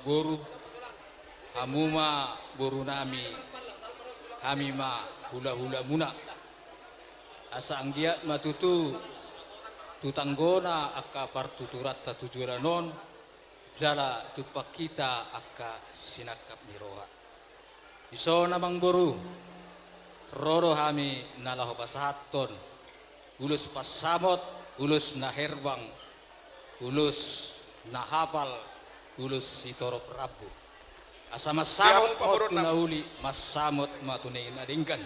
boru hamuma boru nami kami ma hula-hula muna asa anggiat matutu tutanggona akka partuturat tatujuranon zala tupak kita akka sinakap miroha iso namang boru rodo hami nalaho pasahaton ulus pasamot ulus na herbang ulus na hapal ulus sitoro prabu asa masamot tunauli masamot matunay nadinggan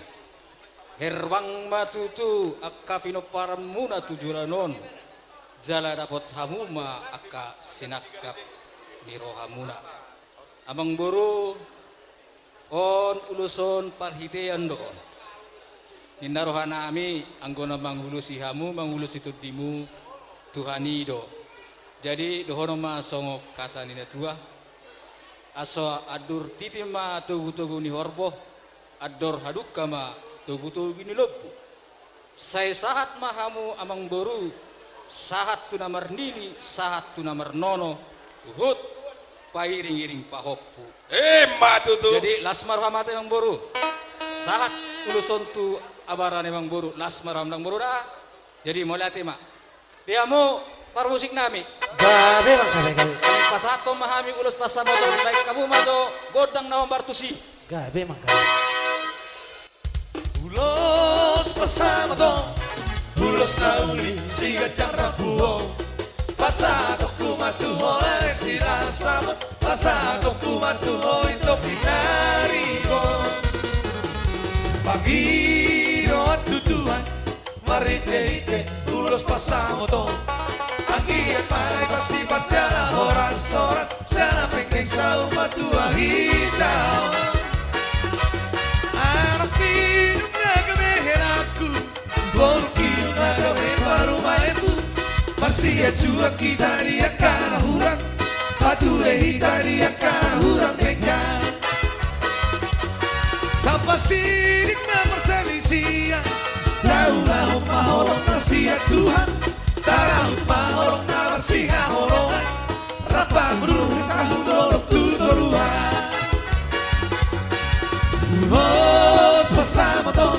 herbang matutu akka pinoparam muna tujuranon jala dapat hamuma akka sinakap miroha muna amang boru on uluson parhitean doon ninarohan nami anggona manghulusi hamu manghulusi tudimu Tuhanido jadi dohono ma songok kata nina tua aso adur titima tugu-tugu ni horbo ador hadukama tugu-tugu ni lobu saya sahat mahamu amang boru sahat tu namar nini sahat tu namar nono uhut pairing-iring pahoppu matutu jadi lasmar hamate amang boru sahat uluson tu abaran emang boru lasmar hamdang boru dah jadi mulai tema dia mau parmusik nami gabe bang gabe pasato mahami ulus pasamoto baik kamu mado godang nawang bartusi gabe bang gabe ulos pasamoto ulos nauli siga cara buo pasato kumatu hola sira sama pasato kumatu ho itu pinarigo pagiro tutuan marite ulos pasamoto Anggiat pai pasti pastiala horas-horas Sana pengkeng sa umatua hitaw Anak tinong nagamehin aku Borukino nagame parumaetu Marsia jua kita dia kana hurang Pature hita dia kana hurang bengkang Kapasidik na perselisian Tahu-tahu maholong nasihat Tuhan Tarang mahorong na marsiha horongan Rapang berulang kamu dorong tutoruan Ulos pasamoton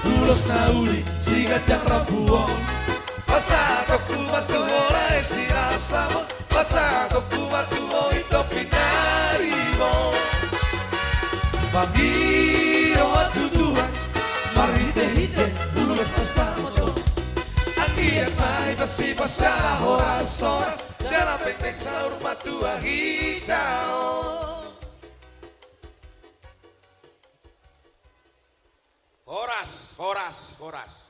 Ulos na uli sigat yang rapuong Pasakop kumatu horay sinasamo Pasakop kumatu ho ito pinarimo Pangiro at tutuhan Marite-hite ulos pasamoton Anggiat mai pasti pasala horas-horas Jala pendek sa rumah tua hitao Horas, horas, horas